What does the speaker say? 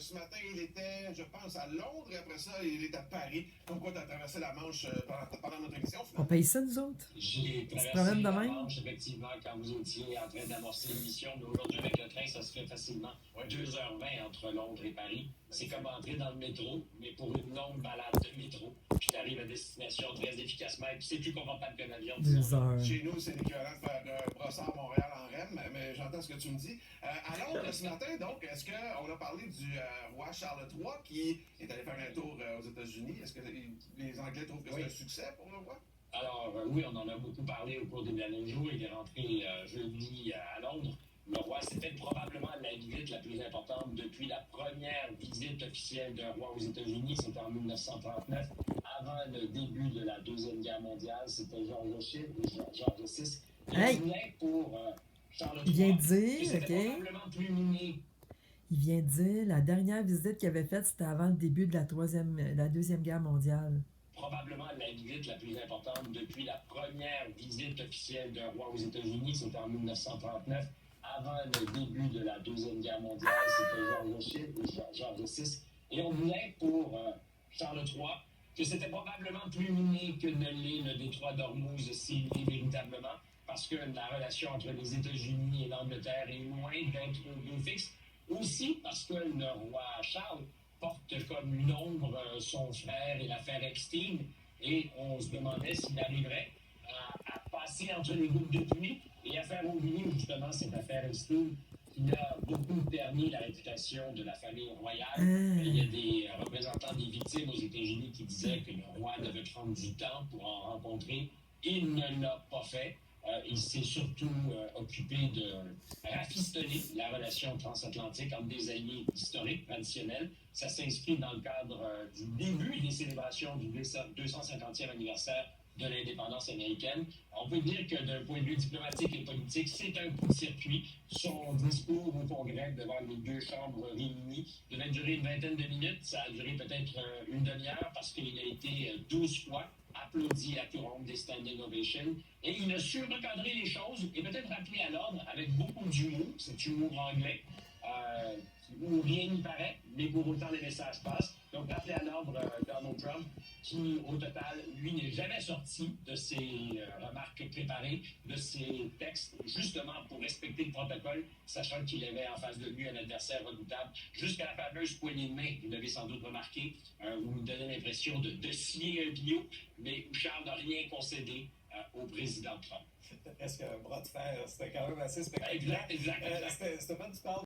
ce matin, il était, je pense, à Londres, et après ça, il est à Paris. Comme quoi, tu as traversé la Manche pendant notre émission, On finalement. paye ça, nous autres? J'ai Tu te traversé promènes de la même? Manche, effectivement, quand vous étiez en train d'amorcer l'émission. Mais aujourd'hui, avec le train, ça se fait facilement. 2h20 entre Londres et Paris. C'est comme entrer dans le métro, mais pour une longue balade de métro. Puis tu arrives à destination très efficacement. Et puis c'est plus confortable qu'un avion. 2 heures. Chez nous, c'est l'équivalent de faire Brossard-Montréal en REM, mais j'entends ce que tu me dis. À Londres, ce matin, donc, est-ce qu'on a parlé du roi Charles III qui est allé faire un tour aux États-Unis? Est-ce que les Anglais trouvent que c'est un succès pour le roi? Alors, oui, on en a beaucoup parlé au cours des derniers jours. Il est rentré jeudi à Londres. Le roi, c'était probablement la visite la plus importante depuis la première visite officielle d'un roi aux États-Unis. C'était en 1939, avant le début de la Deuxième Guerre mondiale. C'était George VI. Et Hey! on venait pour Charles III. Il vient de que dire, c'était OK? probablement plus miné. Il vient de dire, la dernière visite qu'il avait faite, c'était avant le début de la Deuxième Guerre mondiale. Probablement la visite la plus importante depuis la première visite officielle d'un roi aux États-Unis. C'était en 1939, avant le début de la Deuxième Guerre mondiale. C'était George VI. Et on venait pour Charles III que c'était probablement plus miné que ne l'est le détroit d'Ormuz s'il est véritablement, parce que la relation entre les États-Unis et l'Angleterre est loin d'être au fixe. Aussi parce que le roi Charles porte comme une ombre son frère et l'affaire Epstein, et on se demandait s'il arriverait à passer entre les gouttes de pluie et à faire oublier justement cette affaire Epstein qui a beaucoup permis la réputation de la famille royale. Il y a des représentants des victimes aux États-Unis qui disaient que le roi devait prendre du temps pour en rencontrer. Il ne l'a pas fait. Il s'est surtout occupé de rafistoler la relation transatlantique entre des alliés historiques, traditionnels. Ça s'inscrit dans le cadre du début des célébrations du 250e anniversaire de l'indépendance américaine. On peut dire que d'un point de vue diplomatique et politique, c'est un coup de circuit. Son discours au Congrès devant les deux chambres réunies devait durer une vingtaine de minutes. Ça a duré peut-être une demi-heure parce qu'il a été 12 fois applaudi à tout rompre des standing ovations. Et il a su recadrer les choses et peut-être rappeler à l'ordre avec beaucoup d'humour, cet humour anglais, où rien n'y paraît, mais pour autant les messages passent. Donc, rappeler à l'ordre Donald Trump, qui, au total, lui, n'est jamais sorti de ses remarques préparées, de ses textes, justement pour respecter le protocole, sachant qu'il avait en face de lui un adversaire redoutable, jusqu'à la fameuse poignée de main, vous l'avez sans doute remarqué, où il donnait l'impression de scier un bio, mais où Charles n'a rien concédé au président Trump. C'était presque un bras de fer. C'était quand même assez spectaculaire. Exact. Stéphane, tu parles